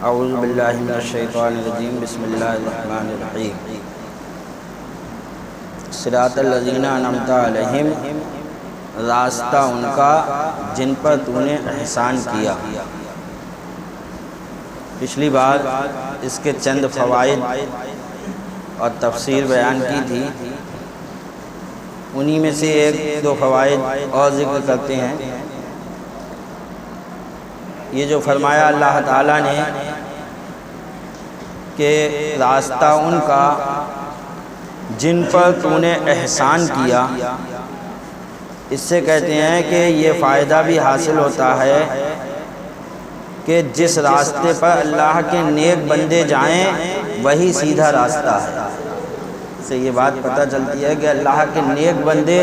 اعوذ باللہ من الشیطان الرجیم بسم اللہ الرحمن الرحیم صراط الذین انعمت علیہم، راستہ ان کا جن پر تو نے احسان کیا۔ پچھلی بار اس کے چند فوائد اور تفسیر بیان کی تھی، انہی میں سے ایک دو فوائد اور ذکر کرتے ہیں۔ یہ جو فرمایا اللہ تعالیٰ نے کہ راستہ ان کا جن پر تو نے احسان کیا، اس سے کہتے ہیں کہ یہ فائدہ بھی حاصل ہوتا ہے کہ جس راستے پر اللہ کے نیک بندے جائیں وہی سیدھا راستہ ہے۔ اس سے یہ بات پتہ چلتی ہے کہ اللہ کے نیک بندے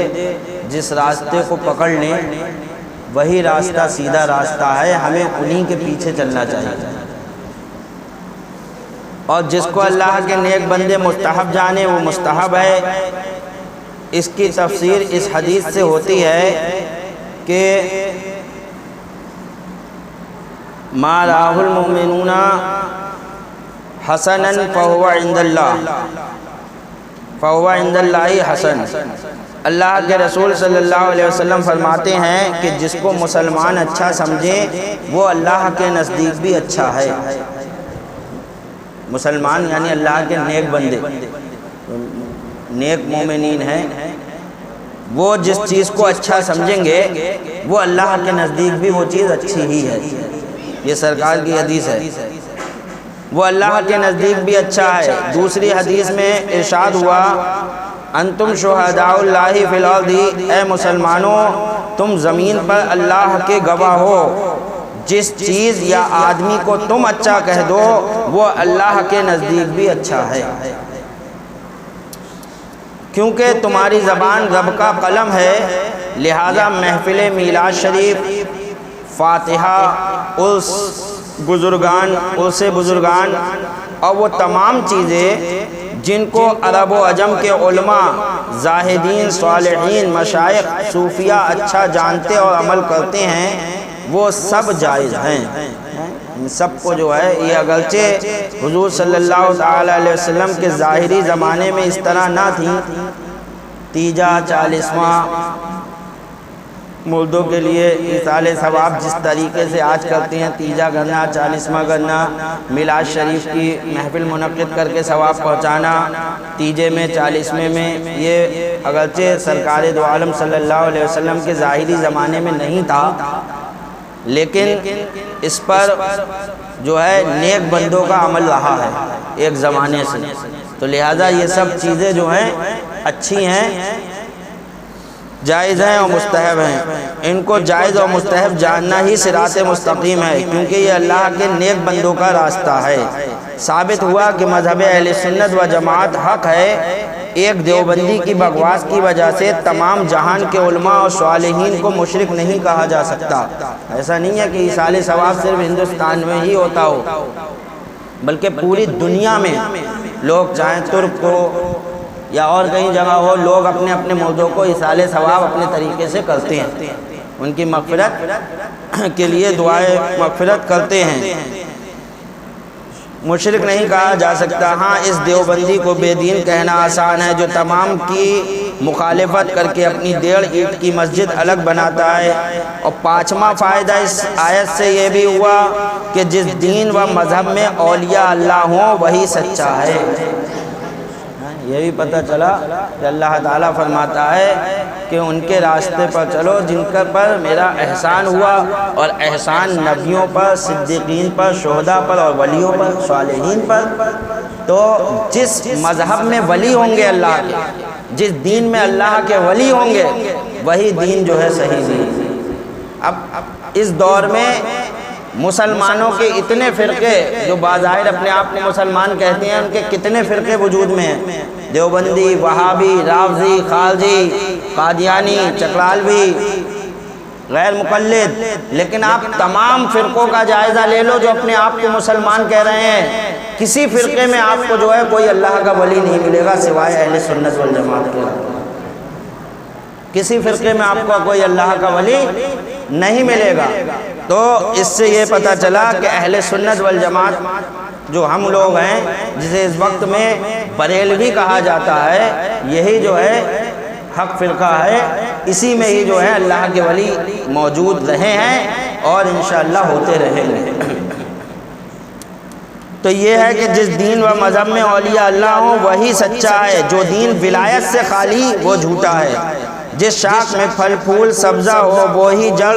جس راستے کو پکڑ لیں وہی راستہ سیدھا راستہ ہے، ہمیں انہی کے پیچھے چلنا چاہیے۔ اور جس کو اللہ کے نیک بندے مستحب جانے وہ مستحب ہے۔ اس کی تفسیر اس حدیث سے ہوتی ہے کہ ما راہ المؤمنون حسنا فهو عند اللہ حسن۔ اللہ کے رسول صلی اللہ علیہ وسلم فرماتے ہیں کہ جس کو مسلمان اچھا سمجھیں وہ اللہ کے نزدیک بھی اچھا ہے۔ مسلمان یعنی اللہ کے نیک بندے، نیک مومنین ہیں، وہ جس چیز کو اچھا سمجھیں گے وہ اللہ کے نزدیک بھی وہ چیز اچھی ہی ہے۔ یہ سرکار کی حدیث ہے، وہ اللہ کے نزدیک بھی اچھا ہے۔ دوسری حدیث میں ارشاد ہوا انتم شہداء اللہ فی الارض، اے مسلمانوں تم زمین پر اللہ کے گواہ ہو، جس چیز یا آدمی کو تم اچھا کہہ دو وہ اللہ کے نزدیک بھی اچھا ہے، کیونکہ تمہاری زبان رب کا قلم ہے۔ لہذا محفل میلاد شریف، فاتحہ، عرس بزرگان اور وہ تمام چیزیں جن کو عرب و عجم کے علماء، زاہدین، صالحین، مشائخ، صوفیاء اچھا جانتے اور عمل کرتے ہیں وہ سب جائز ہیں۔ ان سب کو جو ہے، یہ اگرچہ حضور صلی اللہ تعالی علیہ وسلم کے ظاہری زمانے میں اس طرح نہ تھی، تیجا، چالیسواں، مردوں کے لیے ایصال ثواب جس طریقے سے آج کرتے ہیں، تیجا کرنا، چالیسواں کرنا، میلاد شریف کی محفل منعقد کر کے ثواب پہنچانا، تیجے میں، چالیسویں میں، یہ اگرچہ سرکار دو عالم صلی اللہ علیہ وسلم کے ظاہری زمانے میں نہیں تھا، لیکن اس پر جو ہے نیک بندوں کا عمل رہا ہے ایک زمانے سے، تو لہٰذا یہ سب چیزیں جو ہیں اچھی ہیں، جائز ہیں اور مستحب ہیں۔ ان کو جائز اور مستحب جاننا ہی صراط مستقیم ہے، کیونکہ یہ اللہ کے نیک بندوں کا راستہ ہے۔ ثابت ہوا کہ مذہب اہل سنت و جماعت حق ہے۔ ایک دیوبندی کی بکواس کی وجہ سے تمام جہان کے علماء اور صالحین کو مشرک نہیں کہا جا سکتا۔ ایسا نہیں ہے کہ ایصال ثواب صرف ہندوستان میں ہی ہوتا ہو، بلکہ پوری دنیا میں لوگ، چاہے ترک ہو یا اور کہیں جگہ ہو، لوگ اپنے اپنے موضوع کو ایصال ثواب اپنے طریقے سے کرتے ہیں، ان کی مغفرت کے لیے دعائیں مغفرت کرتے ہیں۔ مشرک نہیں کہا جا سکتا۔ ہاں، اس دیوبندی کو بے دین کہنا آسان ہے جو تمام کی مخالفت کر کے اپنی 1.5 اینٹ کی مسجد الگ بناتا ہے۔ اور پانچواں فائدہ اس آیت سے یہ بھی ہوا کہ جس دین و مذہب میں اولیاء اللہ ہوں وہی سچا ہے۔ یہ بھی پتہ چلا کہ اللہ تعالیٰ فرماتا ہے کہ ان کے راستے پر چلو جن پر میرا احسان ہوا، اور احسان نبیوں پر، صدیقین پر، شہداء پر اور ولیوں پر، صالحین پر۔ تو جس مذہب میں ولی ہوں گے اللہ کے، جس دین میں اللہ کے ولی ہوں گے وہی دین جو ہے صحیح دین۔ اب اس دور میں مسلمانوں کے اتنے فرقے جو بظاہر اپنے آپ کو مسلمان کہتے ہیں، ان کے کتنے فرقے وجود میں ہیں، دیوبندی، وہابی، رافضی، خارجی، قادیانی، چکرالوی، غیر مقلد۔ لیکن آپ تمام فرقوں کا جائزہ لے لو جو اپنے آپ کو مسلمان کہہ رہے ہیں، کسی فرقے میں آپ کو جو ہے کوئی اللہ کا ولی نہیں ملے گا سوائے اہل سنت والجماعت کے۔ کسی فرقے میں آپ کو کوئی اللہ کا ولی نہیں ملے گا۔ تو اس سے یہ پتہ چلا کہ اہل سنت والجماعت جو ہم لوگ ہیں، جسے اس وقت میں بریلوی کہا جاتا ہے، یہی جو ہے حق فرقہ ہے، اسی میں ہی جو ہے اللہ کے ولی موجود رہے ہیں اور انشاءاللہ ہوتے رہیں گے۔ تو یہ ہے کہ جس دین و مذہب میں اولیاء اللہ ہوں وہی سچا ہے، جو دین ولایت سے خالی وہ جھوٹا ہے۔ جس شاخ میں پھل پھول سبزہ ہو وہی جڑ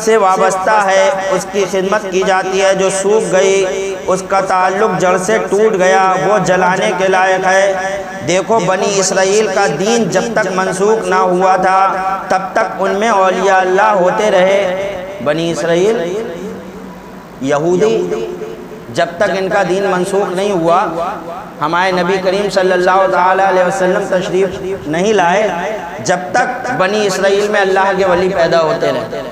سے وابستہ ہے، اس کی خدمت کی جاتی ہے۔ جو سوکھ گئی اس کا تعلق جڑ سے ٹوٹ گیا، وہ جلانے کے لائق ہے۔ دیکھو بنی اسرائیل کا دین جب تک منسوخ نہ ہوا تھا تب تک ان میں اولیاء اللہ ہوتے رہے۔ بنی اسرائیل یہودی جب تک ان کا دین منسوخ نہیں ہوا، ہمارے نبی کریم صلی اللہ تعالی علیہ وسلم تشریف نہیں لائے، جب تک بنی اسرائیل میں اللہ کے ولی پیدا ہوتے رہے۔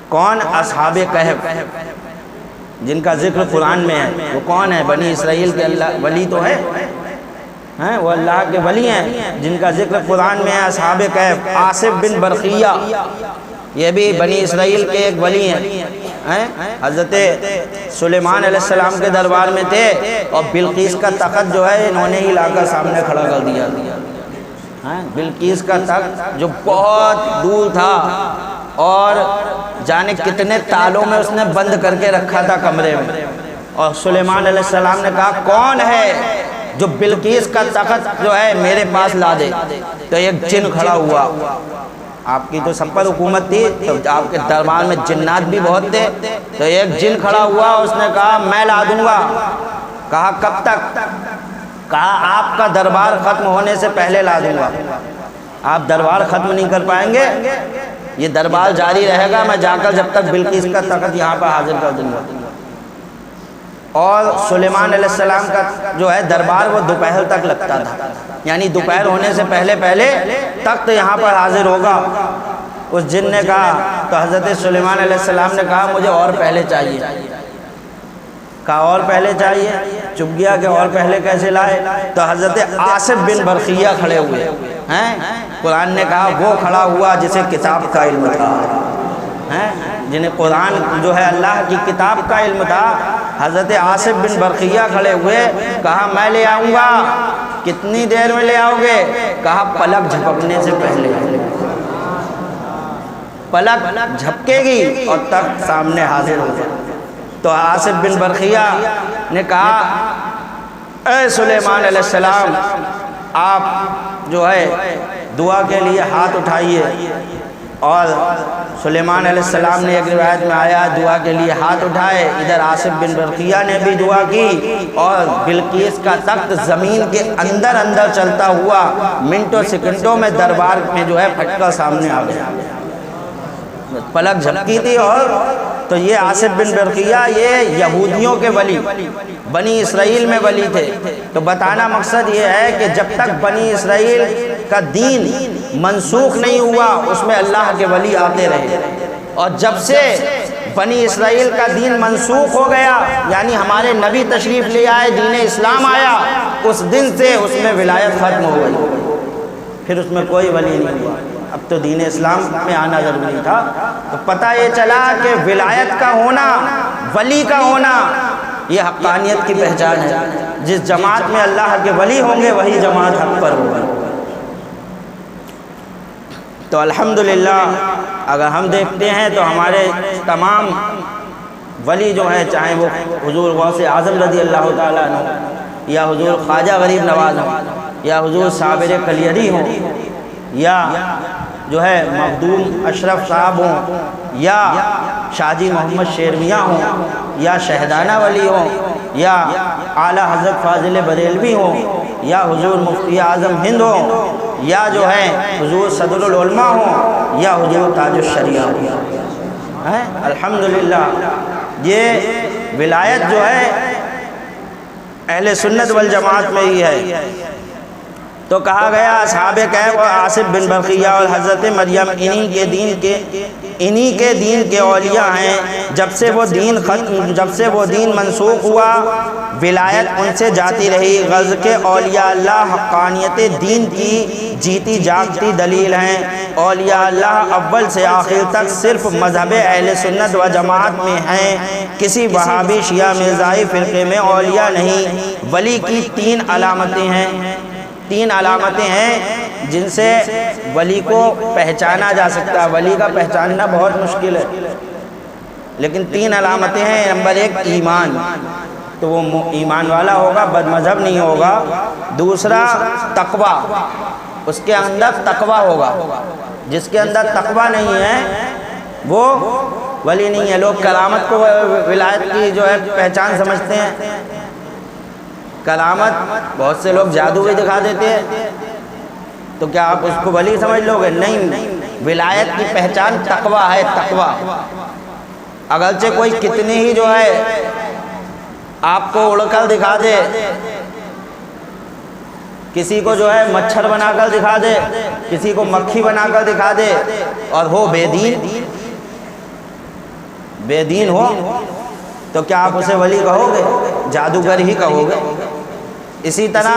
کون؟ اصحاب کہف، جن کا ذکر قرآن میں ہے۔ وہ کون ہے؟ بنی اسرائیل کے اللہ ولی تو ہے، وہ اللہ کے ولی ہیں جن کا ذکر قرآن میں ہے۔ اصحاب کہف، آصف بن برقیہ، یہ بھی بنی اسرائیل کے ایک ولی ہیں۔ حضرت سلیمان علیہ السلام کے دربار میں تھے اور بلقیس کا تخت جو ہے انہوں نے ہی لا کر سامنے کھڑا کر دیا۔ بلقیس کا تخت جو بہت دور تھا اور جانے کتنے تالوں میں اس نے بند کر کے رکھا تھا کمرے میں، اور سلیمان علیہ السلام نے کہا کون ہے جو بلقیس کا تخت جو ہے میرے پاس لا دے؟ تو ایک جن کھڑا ہوا۔ آپ کی تو سب پر حکومت تھی تو آپ کے دربار میں جنات بھی بہت تھے، تو ایک جن کھڑا ہوا، اس نے کہا میں لا دوں گا۔ کہا کب تک؟ کہا آپ کا دربار ختم ہونے سے پہلے لا دوں گا۔ آپ دربار ختم نہیں کر پائیں گے، یہ دربار جاری رہے گا، میں جا کر جب تک بلقیس کا تخت یہاں پر حاضر کر دوں گا۔ اور سلیمان علیہ السلام کا جو ہے دربار وہ دوپہر تک لگتا تھا، یعنی دوپہر ہونے سے پہلے تخت یہاں پر حاضر ہوگا۔ اس جن نے کہا، تو حضرت سلیمان علیہ السلام نے کہا مجھے اور پہلے چاہیے۔ کہا اور پہلے چاہیے؟ چپ گیا کہ اور پہلے کیسے لائے؟ تو حضرت آصف بن برقیہ کھڑے ہوئے ہیں۔ قرآن نے کہا وہ کھڑا ہوا جسے کتاب کا علم تھا، جنہیں قرآن جو ہے اللہ کی کتاب کا علم تھا۔ حضرت آصف بن برقیہ کھڑے ہوئے، کہا میں لے آؤں گا۔ کتنی دیر میں لے آؤ گے؟ کہا پلک جھپکنے سے پہلے۔ پلک جھپکے گی اور تخت سامنے حاضر ہو گیا۔ تو آصف بن برقیہ نے کہا اے سلیمان علیہ السلام، آپ جو ہے دعا کے لیے ہاتھ اٹھائیے۔ اور سلیمان علیہ السلام نے، ایک روایت میں آیا، دعا کے لیے ہاتھ اٹھائے۔ ادھر آصف بن برقیہ نے بھی دعا کی اور بلقیس کا تخت زمین کے اندر چلتا ہوا منٹوں سیکنڈوں میں دربار میں جو ہے پھٹ کر سامنے آ گیا۔ پلک جھپکی تھی۔ اور تو یہ آصف بن برقیہ یہ یہودیوں کے ولی، بنی اسرائیل میں ولی تھے۔ تو بتانا مقصد یہ ہے کہ جب تک بنی اسرائیل کا دین منسوخ نہیں ہوا اس میں اللہ کے ولی آتے رہے، اور جب سے بنی اسرائیل کا دین منسوخ ہو گیا، یعنی ہمارے نبی تشریف لے آئے، دین اسلام آیا، اس دن سے اس میں ولایت ختم ہو گئی، پھر اس میں کوئی ولی نہیں ہوا۔ اب تو دین اسلام میں آنا ضروری تھا۔ تو پتہ یہ چلا کہ ولایت کا ہونا، ولی کا ہونا، یہ حقانیت کی پہچان ہے۔ جس جماعت میں اللہ کے ولی ہوں گے وہی جماعت حق پر ہوگی۔ تو الحمدللہ اگر ہم دیکھتے ہیں تو ہمارے تمام ولی جو ہیں، چاہے وہ حضور غوث اعظم رضی اللہ تعالیٰ عنہ، یا حضور خواجہ غریب نواز ہوں، یا حضور صابر کلیری ہوں، یا جو ہے مخدوم اشرف صاحب ہوں، یا شاہ جی محمد شیرمیاں ہوں، یا شہدانہ ولی ہوں، یا اعلیٰ حضرت فاضل بریلوی ہوں، یا حضور مفتی اعظم ہند ہوں، یا جو ہے حضور صدر العلماء ہوں، یا حضور تاج الشریعہ ہوں۔ الحمدللہ یہ ولایت جو ہے اہل سنت والجماعت میں ہی ہے۔ تو کہا گیا اصحاب کہف اور آصف بن برقیہ اور حضرت مریم انہی کے دین کے انہی کے دین کے اولیاء ہیں۔ جب سے وہ دین منسوخ ہوا ولایت ان سے جاتی رہی۔ غرض کے اولیاء اللہ حقانیت دین کی جیتی جاگتی دلیل ہیں۔ اولیاء اللہ اول سے آخر تک صرف مذہب اہل سنت و جماعت میں ہیں، کسی وہابی شیعہ مرزائی فرقے میں اولیاء نہیں۔ ولی کی تین علامتیں ہیں جن سے ولی کو پہچانا جا سکتا ہے۔ ولی کا پہچاننا بہت مشکل ہے، لیکن تین علامتیں ہیں۔ نمبر ایک ایمان، تو وہ ایمان والا ہوگا، بد مذہب نہیں ہوگا۔ دوسرا تقویٰ، اس کے اندر تقویٰ ہوگا۔ جس کے اندر تقویٰ نہیں ہے وہ ولی نہیں ہے۔ لوگ کرامت کو ولایت کی جو ہے پہچان سمجھتے ہیں۔ کرامت بہت سے لوگ جادو بھی دکھا دیتے ہیں، تو کیا آپ اس کو ولی سمجھ لو گے؟ نہیں، ولایت کی پہچان تقویٰ ہے۔ تقویٰ اگرچہ کوئی کتنی ہی جو ہے آپ کو اڑ کر دکھا دے، کسی کو جو ہے مچھر بنا کر دکھا دے، کسی کو مکھی بنا کر دکھا دے، اور ہو بے دین ہو، تو کیا آپ اسے ولی کہو گے؟ جادوگر ہی کہو گے۔ اسی طرح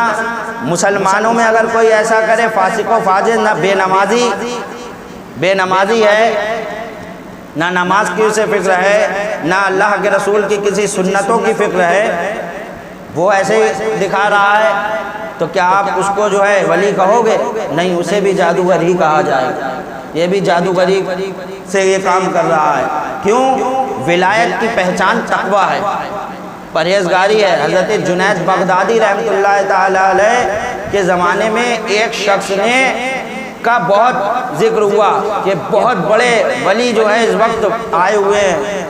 مسلمانوں میں اگر کوئی ایسا کرے فاسق و فاجر، نہ بے نمازی ہے، نہ نماز کی اسے فکر ہے، نہ اللہ کے رسول کی کسی سنتوں کی فکر ہے، وہ ایسے ہی دکھا رہا ہے، تو کیا آپ اس کو جو ہے ولی کہو گے؟ نہیں، اسے بھی جادوگر ہی کہا جائے گا۔ یہ بھی جادوگری سے یہ کام کر رہا ہے۔ کیوں؟ ولایت کی پہچان تقویٰ ہے، پرہیزگاری ہے۔ حضرت جنید بغدادی رحمۃ اللہ تعالی علیہ کے زمانے میں ایک شخص کا بہت ذکر ہوا کہ بہت بڑے ولی جو ہے اس وقت آئے ہوئے ہیں،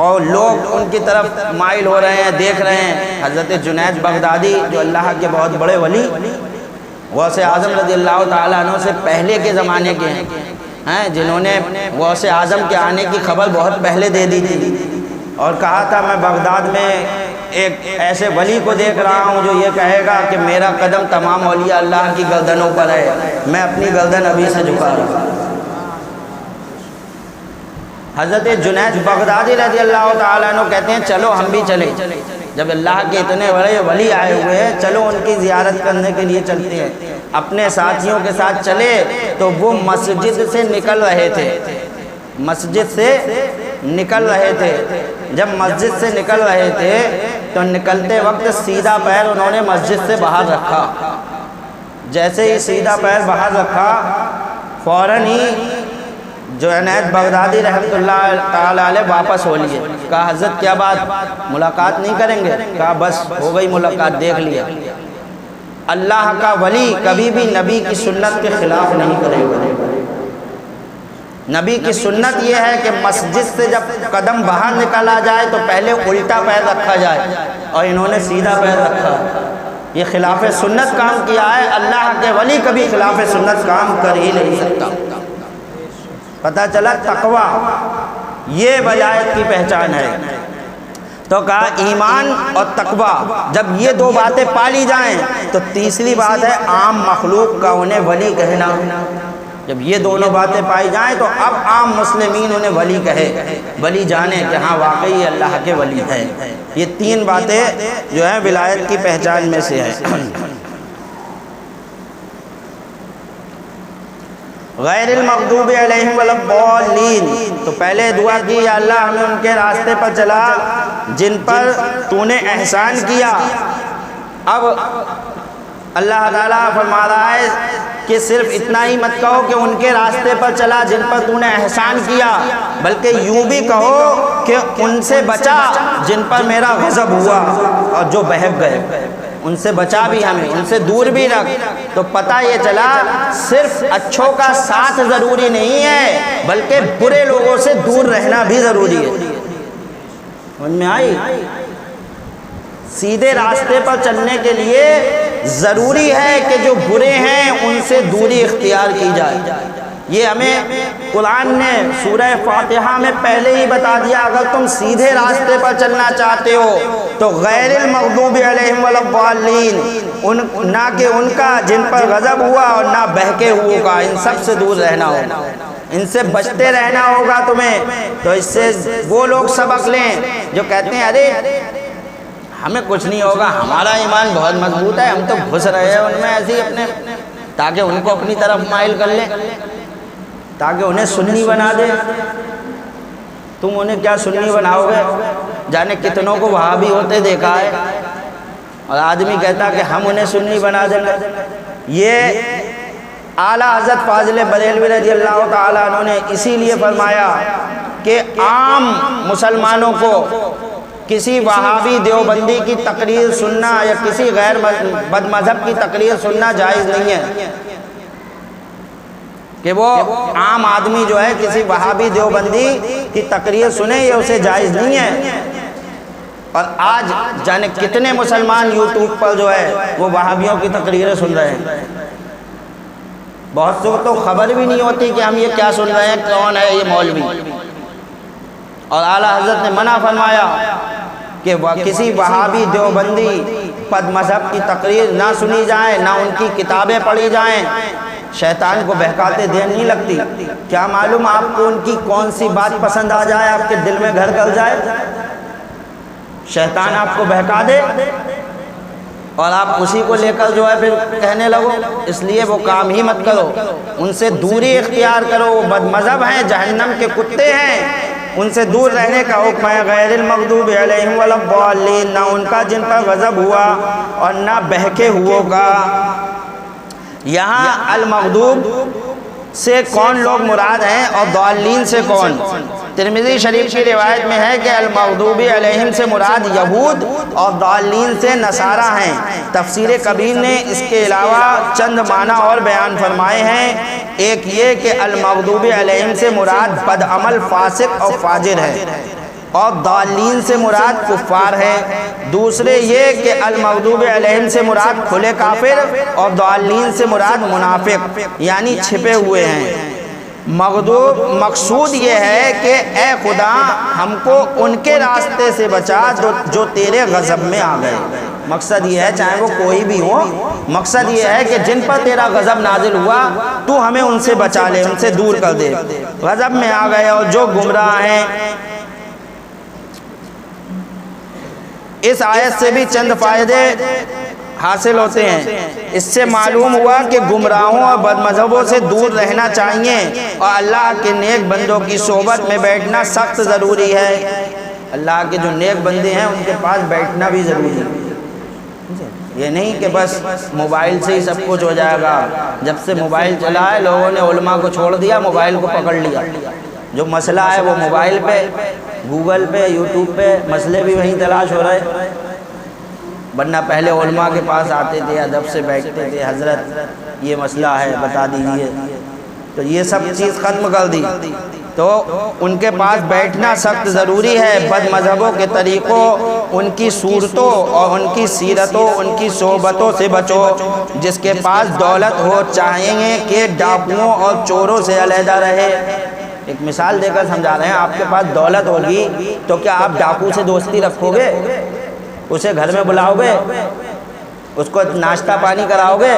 اور لوگ ان کی طرف مائل ہو رہے ہیں، دیکھ رہے ہیں۔ حضرت جنید بغدادی جو اللہ کے بہت بڑے ولی، غوث اعظم رضی اللہ تعالیٰ عنہ سے پہلے کے زمانے کے ہیں، جنہوں نے غوث اعظم کے آنے کی خبر بہت پہلے دے دی تھی، اور کہا تھا میں بغداد میں ایک ایسے ولی کو دیکھ رہا ہوں جو یہ کہے گا کہ میرا قدم تمام اولیاء اللہ کی گردنوں پر ہے، میں اپنی گردن ابھی سے جھکا رہا ہوں۔ حضرت جنید بغدادی رضی اللہ تعالیٰ عنہ کہتے ہیں چلو ہم بھی چلیں، جب اللہ کے اتنے بڑے ولی آئے ہوئے ہیں، چلو ان کی زیارت کرنے کے لیے چلتے ہیں۔ اپنے ساتھیوں کے ساتھ چلے تو وہ مسجد سے نکل رہے تھے۔ جب مسجد سے نکل رہے تھے تو نکلتے وقت سیدھا پیر انہوں نے مسجد سے باہر رکھا۔ جیسے ہی سیدھا پیر باہر رکھا، فوراً ہی جنید بغدادی رحمۃ اللہ تعالی علیہ واپس ہو لیے۔ کہا حضرت کیا بات، ملاقات نہیں کریں گے؟ کہا بس ہو گئی ملاقات، دیکھ لیا۔ اللہ کا ولی کبھی بھی نبی کی سنت کے خلاف نہیں کرے گا۔ نبی کی سنت یہ ہے کہ مسجد سے جب قدم باہر نکالا جائے تو پہلے الٹا پیر رکھا جائے، اور انہوں نے سیدھا پیر رکھا۔ یہ خلاف سنت کام کیا ہے۔ اللہ کے ولی کبھی خلاف سنت کام کر ہی نہیں سکتا۔ پتہ چلا تقویٰ یہ ولایت کی پہچان ہے۔ تو کہا ایمان اور تقویٰ، جب یہ دو باتیں پالی جائیں تو تیسری بات ہے عام مخلوق کا انہیں ولی کہنا۔ جب یہ دونوں باتیں پائی جائیں تو اب عام مسلمین انہیں ولی کہے، ولی جانے کہ ہاں واقعی اللہ کے ولی ہیں۔ یہ تین باتیں جو ہیں ولایت کی پہچان میں سے ہیں۔ غیر المغضوب علیہم ولا الضالین، تو پہلے دعا کی یا اللہ ہمیں ان کے راستے پر چلا جن پر تو نے احسان کیا۔ اب اللہ تعالیٰ فرما رہا ہے کہ صرف اتنا ہی مت کہو کہ ان کے راستے پر چلا جن پر تو نے احسان کیا، بلکہ یوں بھی کہو کہ ان سے بچا جن پر میرا غضب ہوا اور جو بہک گئے، ان سے بچا بھی ہمیں، ان سے دور بھی رکھ۔ تو پتہ یہ چلا صرف اچھوں کا ساتھ ضروری نہیں ہے، بلکہ برے لوگوں سے دور رہنا بھی ضروری ہے۔ سمجھ میں آئی؟ سیدھے راستے پر چلنے کے لیے ضروری ہے کہ جو برے ہیں ان سے دوری اختیار کی جائے۔ یہ ہمیں قرآن نے سورہ فاتحہ میں پہلے ہی بتا دیا، اگر تم سیدھے راستے پر چلنا چاہتے ہو تو غیر المغضوب علیہم ولا الضالین، نہ کہ ان کا جن پر غضب ہوا اور نہ بہکے ہوئے کا، ان سب سے دور رہنا ہو۔ ان سے بچتے رہنا ہوگا تمہیں۔ تو اس سے وہ لوگ سبق لیں جو کہتے ہیں ارے ہمیں کچھ نہیں ہوگا، ہمارا ایمان بہت مضبوط ہے، ہم تو گھس رہے ہیں ان میں ایسے ہی اپنے، تاکہ ان کو اپنی طرف مائل کر لیں، تاکہ انہیں سنی بنا دیں۔ تم انہیں کیا سنی بناؤ گے؟ جانے کتنوں کو وہابی ہوتے دیکھا ہے، اور آدمی کہتا کہ ہم انہیں سنی بنا دیں گے۔ یہ اعلیٰ حضرت فاضل بریلوی رضی اللہ تعالیٰ عنہ نے اسی لیے فرمایا کہ عام مسلمانوں کو کسی وہابی دیوبندی کی تقریر سننا یا کسی غیر بد مذہب کی تقریر سننا جائز نہیں ہے، کہ وہ عام آدمی جو ہے کسی وہابی دیوبندی کی تقریر سنے، یہ اسے جائز نہیں ہے۔ اور آج جانے کتنے مسلمان یوٹیوب پر جو ہے وہ وہابیوں کی تقریریں سن رہے ہیں، بہت سے تو خبر بھی نہیں ہوتی کہ ہم یہ کیا سن رہے ہیں، کون ہے یہ مولوی۔ اور اعلیٰ حضرت نے منع فرمایا کہ کسی وہابی دیوبندی بد مذہب کی تقریر نہ سنی جائے، نہ ان کی کتابیں پڑھی جائیں۔ شیطان کو بہکاتے دیر نہیں لگتی، کیا معلوم آپ کو ان کی کون سی بات پسند آ جائے، آپ کے دل میں گھر کر جائے، شیطان آپ کو بہکا دے اور آپ اسی کو لے کر جو ہے پھر کہنے لگو۔ اس لیے وہ کام ہی مت کرو، ان سے دوری اختیار کرو، وہ بد مذہب ہیں، جہنم کے کتے ہیں، ان سے دور رہنے کا حکم ہے۔ غیر المغضوب علیہم ولا الضالین، نہ ان کا جن پر غضب ہوا اور نہ بہکے ہوئوں کا۔ یہاں المغضوب سے کون لوگ مراد ہیں اور ضالین سے کون؟ ترمذی شریف کی روایت میں ہے کہ المغضوب علیہم سے مراد یہود اور ضالین سے نصارہ ہیں۔ تفسیر کبیر نے اس کے علاوہ چند معنی اور بیان فرمائے ہیں۔ ایک یہ کہ المغضوب علیہم سے مراد بد عمل، فاسق اور فاجر ہے، اور ضالین سے مراد کفار ہے۔ دوسرے یہ کہ المغضوب علیہم سے مراد کھلے کافر اور ضالین سے مراد منافق یعنی چھپے ہوئے ہیں۔ مقصود یہ ہے کہ اے خدا ہم کو ان کے راستے سے بچا جو تیرے غضب میں آ گئے۔ مقصد یہ ہے چاہے وہ کوئی بھی ہو، مقصد یہ ہے کہ جن پر تیرا غضب نازل ہوا تو ہمیں ان سے بچا لے، ان سے دور کر دے، غضب میں آ گئے اور جو گمراہ ہیں۔ اس آیت سے بھی چند فائدے حاصل ہوتے ہیں۔ اس سے معلوم ہوا کہ گمراہوں اور بد مذہبوں سے دور رہنا چاہیے اور اللہ کے نیک بندوں کی صحبت میں بیٹھنا سخت ضروری ہے۔ اللہ کے جو نیک بندے ہیں ان کے پاس بیٹھنا بھی ضروری ہے۔ یہ نہیں کہ بس موبائل سے ہی سب کچھ ہو جائے گا۔ جب سے موبائل چلا ہے لوگوں نے علماء کو چھوڑ دیا، موبائل کو پکڑ لیا۔ جو مسئلہ ہے وہ موبائل پہ، گوگل پہ، یوٹیوب پہ مسئلے بھی وہیں تلاش ہو رہے، ورنہ پہلے علماء کے پاس آتے تھے، ادب سے بیٹھتے تھے، حضرت یہ مسئلہ ہے بتا دیجئے، تو یہ سب چیز ختم کر دی۔ تو ان کے پاس بیٹھنا سخت ضروری ہے۔ بد مذہبوں کے طریقوں، ان کی صورتوں اور ان کی سیرتوں، ان کی صحبتوں سے بچو۔ جس کے پاس دولت ہو چاہیے کہ ڈاکوؤں اور چوروں سے علیحدہ رہے۔ ایک مثال دے کر سمجھا رہے ہیں، آپ کے پاس دولت ہوگی تو کیا آپ ڈاکو سے دوستی رکھو گے؟ اسے گھر میں بلاؤ گے؟ اس کو ناشتہ پانی کراؤ گے؟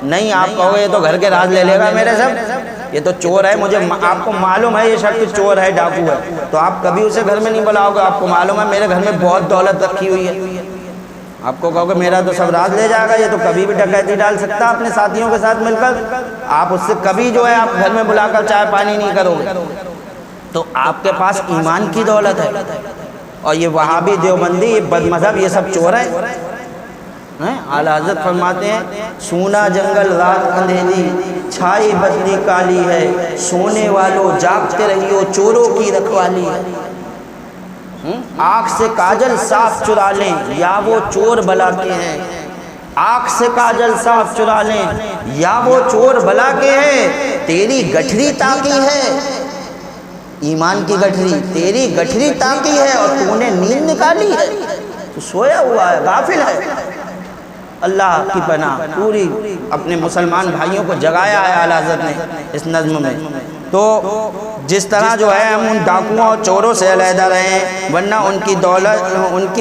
نہیں، آپ کہو گے یہ تو گھر کے راز لے لے گا میرے سب، یہ تو چور ہے، مجھے آپ کو معلوم ہے یہ شخص چور ہے، ڈاکو ہے، تو آپ کبھی اسے گھر میں نہیں بلاؤ گے۔ آپ کو معلوم ہے میرے گھر میں بہت دولت رکھی ہوئی ہے، آپ کو کہو گے میرا تو سب راز لے جائے گا، یہ تو کبھی بھی ڈکیتی ڈال سکتا اپنے ساتھیوں کے ساتھ مل کر۔ آپ اس سے کبھی جو ہے آپ گھر میں بلا کر چائے پانی نہیں کرو گے۔ تو آپ کے پاس ایمان کی دولت ہے، اور یہ وہابی دیوبندی، یہ بد مذہب، یہ سب چور ہیں۔ اعلیٰ حضرت فرماتے ہیں سونا جنگل رات اندھیری، چھائی بدلی کالی ہے، سونے والوں جاگتے رہیو چوروں کی رکھوالی ہے۔ آنکھ سے کاجل صاف چرا لیں یا وہ چور بلا کے ہیں، آنکھ سے کاجل صاف چرا لیں یا وہ چور بلا کے ہیں، تیری گٹھری تاکی ہے، ایمان کی گٹھری، تیری گٹھری تاکی ہے اور تو نے نیند نکالی ہے، تو سویا ہوا ہے، غافل ہے۔ اللہ کی پناہ پوری اپنے مسلمان بھائیوں کو جگایا ہے اعلیٰ حضرت نے اس نظم میں۔ تو جس طرح جو ہے ہم ان ڈاکوؤں اور چوروں سے علیحدہ رہیں ورنہ ان کی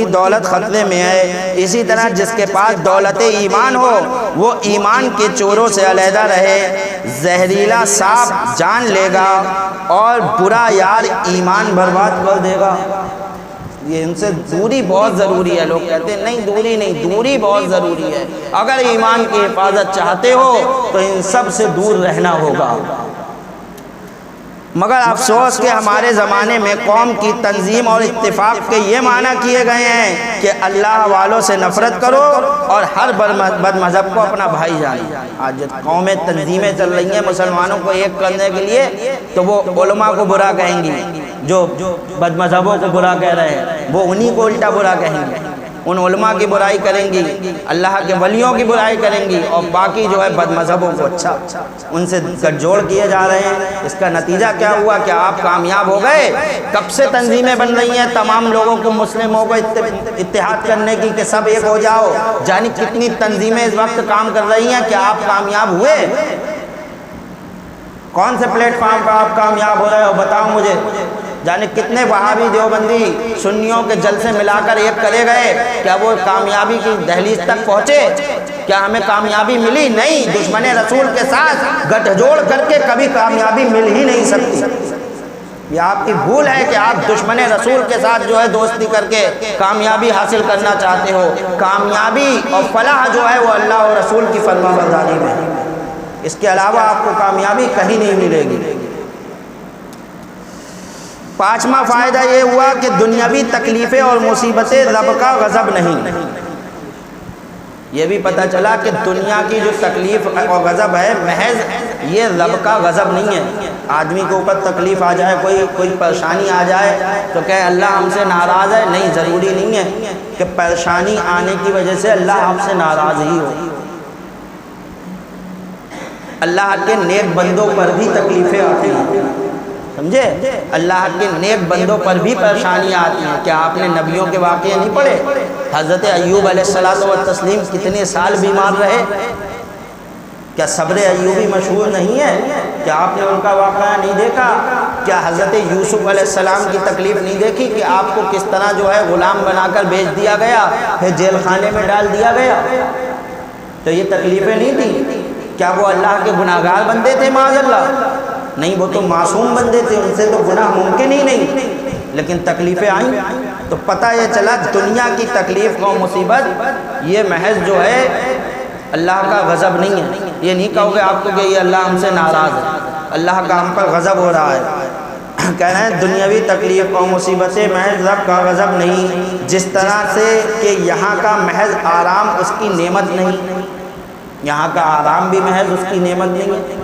دولت خطرے میں ہے، اسی طرح جس کے پاس دولت ایمان ہو وہ ایمان کے چوروں سے علیحدہ رہے۔ زہریلا سانپ جان لے گا اور برا یار ایمان برباد کر دے گا۔ یہ ان سے دوری بہت ضروری ہے۔ لوگ کہتے ہیں نہیں دوری نہیں، دوری بہت ضروری ہے۔ اگر ایمان کی حفاظت چاہتے ہو تو ان سب سے دور رہنا ہوگا۔ مگر افسوس کہ ہمارے زمانے میں قوم کی تنظیم اور اتفاق کے یہ معنی کیے گئے ہیں کہ اللہ والوں سے نفرت کرو اور ہر بد مذہب کو اپنا بھائی جانو۔ آج قومیں تنظیمیں چل رہی ہیں مسلمانوں کو ایک کرنے کے لیے، تو وہ علماء کو برا کہیں گی، جو بد مذہبوں کو برا کہہ رہے ہیں وہ انہی کو الٹا برا کہیں گے، ان علماء کی برائی کریں گی، اللہ کے ولیوں کی برائی کریں گی، اور باقی جو ہے بد مذہبوں کو اچھا ان سے گٹھ جوڑ کیے جا رہے ہیں۔ اس کا نتیجہ کیا ہوا کہ آپ کامیاب ہو گئے؟ کب سے تنظیمیں بن رہی ہیں تمام لوگوں کو، مسلموں کو اتحاد کرنے کی کہ سب ایک ہو جاؤ، جانی کتنی تنظیمیں اس وقت کام کر رہی ہیں کہ آپ کامیاب ہوئے؟ کون سے پلیٹ فارم پر آپ کامیاب ہو رہے ہو بتاؤ مجھے؟ جانے کتنے وہابی دیوبندی سنیوں کے جلسے ملا کر ایک کرے گئے، کیا وہ کامیابی کی دہلیز تک پہنچے؟ کیا ہمیں کامیابی ملی؟ نہیں، دشمن رسول کے ساتھ گٹھ جوڑ کر کے کبھی کامیابی مل ہی نہیں سکتی۔ یہ آپ کی بھول ہے کہ آپ دشمن رسول کے ساتھ جو ہے دوستی کر کے کامیابی حاصل کرنا چاہتے ہو۔ کامیابی اور فلاح جو ہے وہ اللہ اور رسول کی فرما برداری میں ہے، اس کے علاوہ آپ کو کامیابی کہیں نہیں ملے گی۔ پانچواں فائدہ یہ ہوا کہ دنیاوی تکلیفیں اور مصیبتیں رب کا غضب نہیں۔ یہ بھی پتہ چلا کہ دنیا کی جو تکلیف اور غضب ہے محض یہ رب کا غضب نہیں ہے۔ آدمی کے اوپر تکلیف آ جائے، کوئی پریشانی آ جائے تو کہ اللہ ہم سے ناراض ہے، نہیں، ضروری نہیں ہے کہ پریشانی آنے کی وجہ سے اللہ ہم سے ناراض ہی ہو۔ اللہ کے نیک بندوں پر بھی تکلیفیں آتی ہیں، سمجھے؟ اللہ کے نیک بندوں پر بھی پریشانیاں آتی ہیں۔ کیا آپ نے نبیوں کے واقعے نہیں پڑھے؟ حضرت ایوب علیہ السلام کتنے سال بیمار رہے؟ کیا صبر ایوبی مشہور نہیں ہے؟ کیا آپ نے ان کا واقعہ نہیں دیکھا؟ کیا حضرت یوسف علیہ السلام کی تکلیف نہیں دیکھی کہ آپ کو کس طرح جو ہے غلام بنا کر بیچ دیا گیا، پھر جیل خانے میں ڈال دیا گیا؟ تو یہ تکلیفیں نہیں تھیں؟ کیا وہ اللہ کے گناہگار بندے تھے معاذ اللہ؟ نہیں، وہ تو معصوم بندے تھے، ان سے تو گناہ ممکن ہی نہیں، لیکن تکلیفیں آئیں۔ تو پتہ یہ چلا دنیا کی تکلیف اور مصیبت یہ محض جو ہے اللہ کا غضب نہیں ہے۔ یہ نہیں کہو گے آپ کو کہ یہ اللہ ہم سے ناراض ہے، اللہ کا ہم پر غضب ہو رہا ہے۔ کہہ رہے ہیں دنیاوی تکلیف اور مصیبتیں محض رب کا غضب نہیں، جس طرح سے کہ یہاں کا محض آرام اس کی نعمت نہیں، یہاں کا آرام بھی محض اس کی نعمت نہیں ہے۔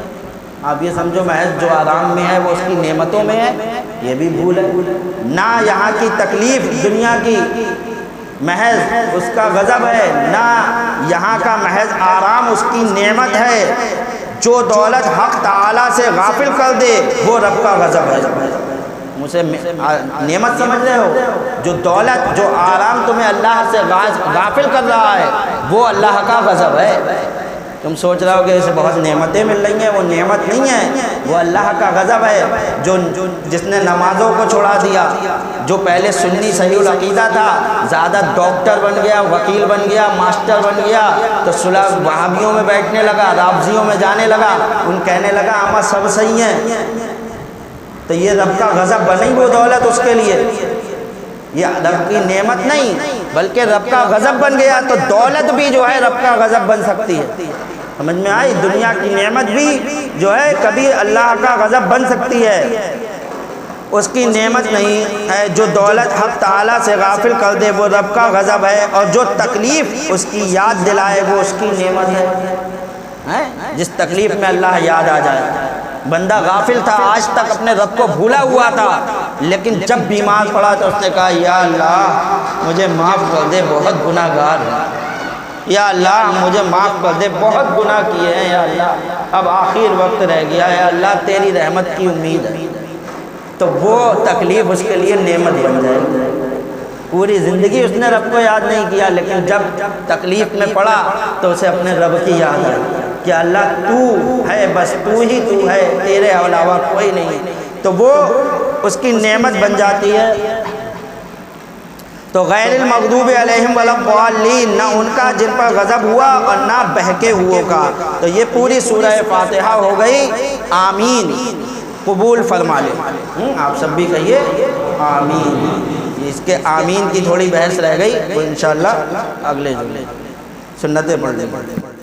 آپ یہ سمجھو محض جو آرام میں ہے وہ اس کی نعمتوں میں ہے، یہ بھی بھول ہے۔ نہ یہاں کی تکلیف دنیا کی محض اس کا غضب ہے، نہ یہاں کا محض آرام اس کی نعمت ہے۔ جو دولت حق تعالیٰ سے غافل کر دے وہ رب کا غضب ہے۔ مجھے نعمت سمجھ رہے ہو؟ جو دولت، جو آرام تمہیں اللہ سے غافل کر رہا ہے وہ اللہ کا غضب ہے۔ تم سوچ رہے ہو کہ اسے بہت نعمتیں مل رہی ہیں، وہ نعمت نہیں ہے، وہ اللہ کا غضب ہے۔ جس نے نمازوں کو چھوڑا دیا، جو پہلے سنی صحیح العقیدہ تھا، زیادہ ڈاکٹر بن گیا، وکیل بن گیا، ماسٹر بن گیا، تو صلح وہابیوں میں بیٹھنے لگا، رافضیوں میں جانے لگا، ان کہنے لگا ہمارا سب صحیح ہیں، تو یہ رب کا غضب بنی وہ دولت اس کے لیے؟ یہ رب کی نعمت نہیں بلکہ رب کا غضب بن گیا۔ تو دولت بھی جو ہے رب کا غضب بن سکتی ہے، سمجھ میں آئی؟ دنیا کی نعمت بھی جو ہے کبھی اللہ کا غضب بن سکتی ہے، اس کی نعمت نہیں ہے۔ جو دولت حق تعالیٰ سے غافل کر دے وہ رب کا غضب ہے، اور جو تکلیف اس کی یاد دلائے وہ اس کی نعمت ہے۔ جس تکلیف میں اللہ یاد آ جائے، بندہ غافل تھا، آج تک اپنے رب کو بھولا ہوا تھا، لیکن جب بیمار پڑا تو اس نے کہا یا اللہ مجھے معاف کر دے، بہت گناہ گار ہوں، یا اللہ مجھے معاف کر دے، بہت گناہ کیے ہیں، یا اللہ اب آخر وقت رہ گیا، یا اللہ تیری رحمت کی امید ہے، تو وہ تکلیف اس کے لیے نعمت بن جائے گی۔ پوری زندگی اس نے رب کو یاد نہیں کیا، لیکن جب تکلیف میں پڑا تو اسے اپنے رب کی یاد آئی۔ کہ اللہ تو ہے، بس تو ہی تو ہے، تیرے علاوہ کوئی نہیں، تو وہ اس کی نعمت بن جاتی ہے۔ تو غیر المغضوب علیہم ولا الضالین، نہ ان کا جن پر غضب ہوا اور نہ بہکے ہوئے کا۔ تو یہ پوری سورہ فاتحہ ہو گئی آمین، قبول فرما لیں۔ آپ سب بھی کہیے آمین۔ اس کے آمین کی تھوڑی بحث رہ گئی، وہ انشاءاللہ اگلے جملے سنتیں پڑھ لیں۔